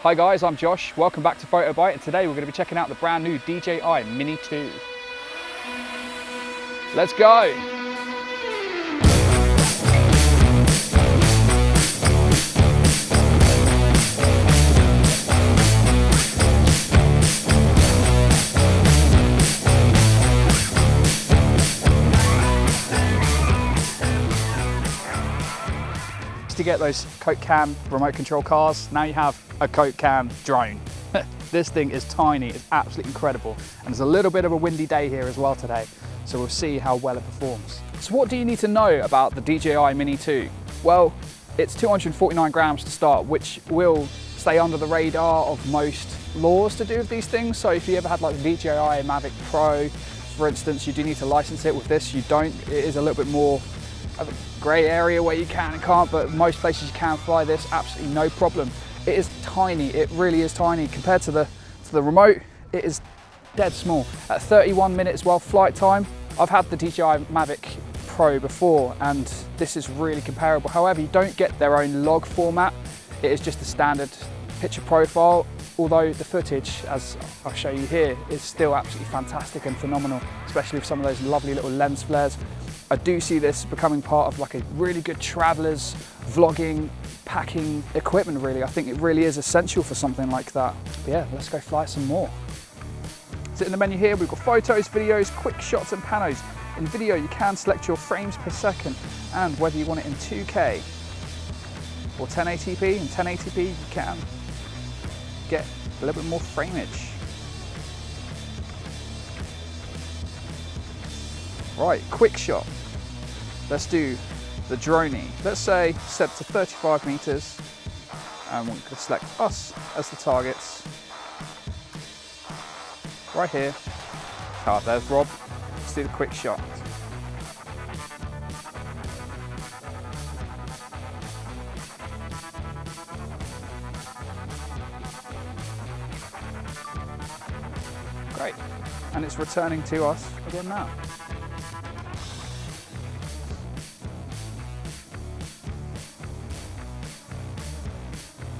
Hi guys, I'm Josh. Welcome back to Photo Bite, and today we're going to be checking out the brand new DJI Mini 2. Let's go! To get those Coke can remote control cars, now you have a Coke can drone. This thing is tiny, it's absolutely incredible. And there's a little bit of a windy day here as well today, so we'll see how well it performs. So what do you need to know about the DJI Mini 2? Well, it's 249 grams to start, which will stay under the radar of most laws to do with these things. So if you ever had like the DJI Mavic Pro, for instance, you do need to license it. With this, you don't. It is a little bit more of a grey area where you can and can't, but most places you can fly this absolutely no problem. It is tiny, it really is tiny. Compared to the remote, it is dead small. At 31 minutes flight time, I've had the DJI Mavic Pro before and this is really comparable. However, you don't get their own log format. It is just a standard picture profile, although the footage, as I'll show you here, is still absolutely fantastic and phenomenal, especially with some of those lovely little lens flares. I do see this becoming part of like a really good traveler's vlogging, packing equipment really. I think it really is essential for something like that. But yeah, let's go fly some more. So in the menu here, we've got photos, videos, quick shots and panos. In video, you can select your frames per second and whether you want it in 2K or 1080p. In 1080p, you can get a little bit more frameage. Right, quick shot. Let's do the droney. Let's say set to 35 meters and we're going to select us as the targets. Right here. Ah, there's Rob. Let's do the quick shot. Great. And it's returning to us again now.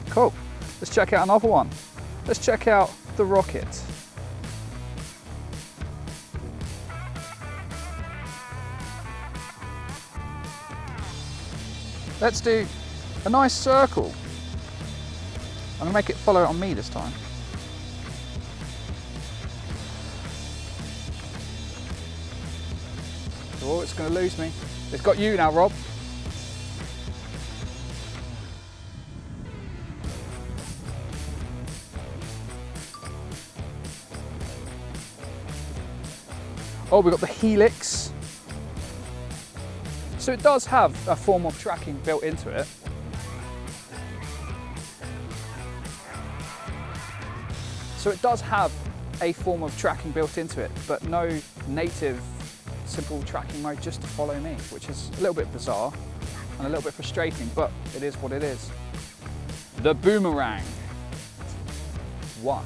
Cool. Let's check out another one. Let's check out the rocket. Let's do a nice circle. I'm gonna make it follow it on me this time. Oh, it's gonna lose me. It's got you now, Rob. Oh, we've got the helix. So it does have a form of tracking built into it. So it does have a form of tracking built into it, but no native simple tracking mode just to follow me, which is a little bit bizarre and a little bit frustrating, but it is what it is. The boomerang. 1.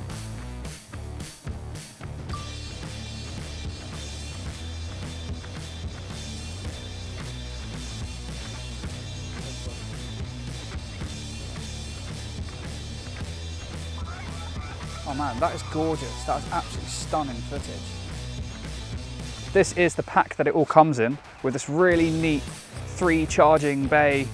Oh man, that is gorgeous. That is absolutely stunning footage. This is the pack that it all comes in, with this really neat 3 charging bay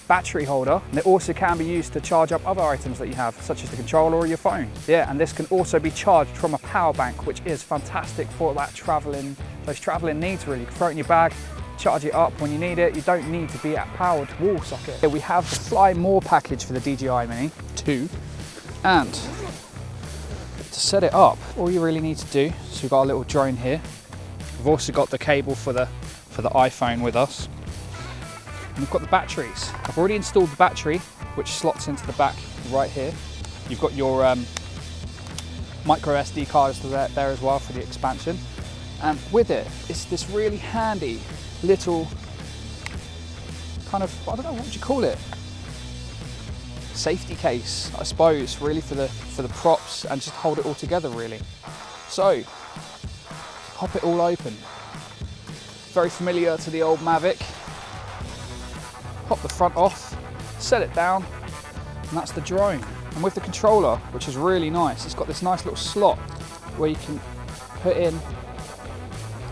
battery holder. And it also can be used to charge up other items that you have, such as the controller or your phone. Yeah, and this can also be charged from a power bank, which is fantastic for that those traveling needs really. You can throw it in your bag, charge it up when you need it. You don't need to be at powered wall socket. Here we have the Fly More package for the DJI Mini 2. And to set it up, all you really need to do, so we've got a little drone here. We've also got the cable for the iPhone with us. And we've got the batteries. I've already installed the battery, which slots into the back right here. You've got your micro SD cards there as well for the expansion. And with it, it's this really handy little kind of, I don't know, what would you call it? Safety case, I suppose, really for the props, and just hold it all together really. So, pop it all open. Very familiar to the old Mavic. Pop the front off, set it down, and that's the drone. And with the controller, which is really nice, it's got this nice little slot where you can put in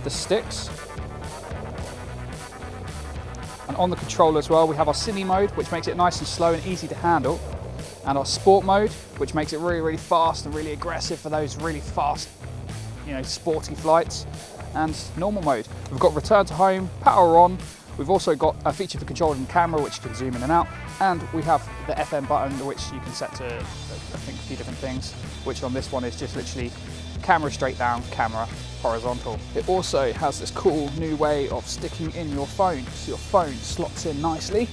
the sticks. And on the controller as well, we have our cine mode, which makes it nice and slow and easy to handle. And our sport mode, which makes it really, really fast and really aggressive for those really fast, sporty flights. And normal mode. We've got return to home, power on. We've also got a feature for controlling the camera, which you can zoom in and out. And we have the FM button, which you can set to, I think, a few different things, which on this one is just literally camera straight down, camera horizontal. It also has this cool new way of sticking in your phone, so your phone slots in nicely.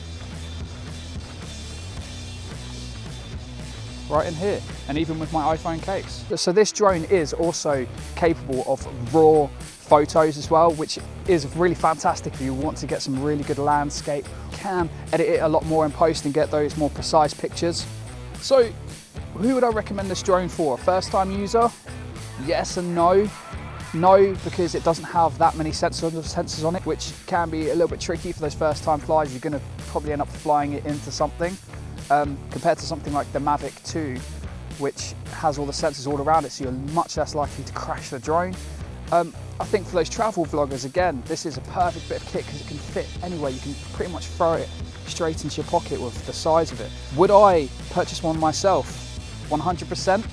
Right in here, and even with my iPhone case. So this drone is also capable of raw photos as well, which is really fantastic if you want to get some really good landscape. You can edit it a lot more in post and get those more precise pictures. So who would I recommend this drone for? A first-time user? Yes and no. No, because it doesn't have that many sensors on it, which can be a little bit tricky for those first-time flies. You're going to probably end up flying it into something. Compared to something like the Mavic 2, which has all the sensors all around it, so you're much less likely to crash the drone. I think for those travel vloggers, again, this is a perfect bit of kit because it can fit anywhere. You can pretty much throw it straight into your pocket with the size of it. Would I purchase one myself? 100%.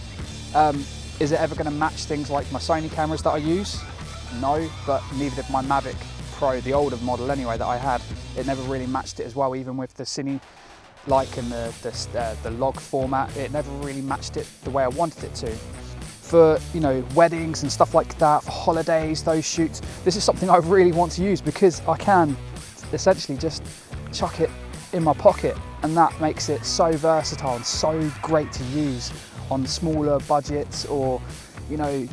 Is it ever going to match things like my Sony cameras that I use? No, but neither did my Mavic Pro, the older model anyway that I had. It never really matched it as well, even with the Cine and the log format. It never really matched it the way I wanted it to. For weddings and stuff like that, for holidays, those shoots, this is something I really want to use because I can essentially just chuck it in my pocket, and that makes it so versatile and so great to use on smaller budgets or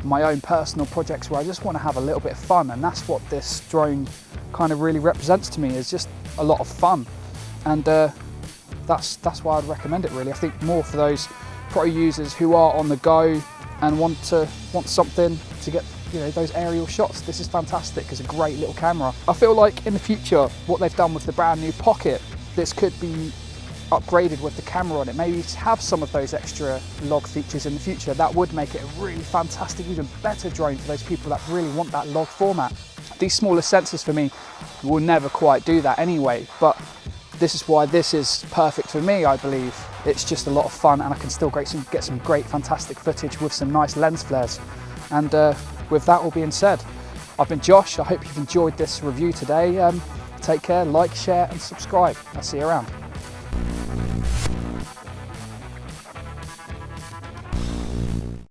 my own personal projects where I just want to have a little bit of fun. And that's what this drone kind of really represents to me, is just a lot of fun. And that's why I'd recommend it really. I think more for those pro users who are on the go and want something to get those aerial shots. This is fantastic. It's a great little camera. I feel like in the future, what they've done with the brand new Pocket, this could be upgraded with the camera on it. Maybe have some of those extra log features in the future. That would make it a really fantastic, even better drone for those people that really want that log format. These smaller sensors for me will never quite do that anyway, but this is why this is perfect for me, I believe. It's just a lot of fun, and I can still get some great, fantastic footage with some nice lens flares. And with that all being said, I've been Josh. I hope you've enjoyed this review today. Take care, like, share, and subscribe. I'll see you around.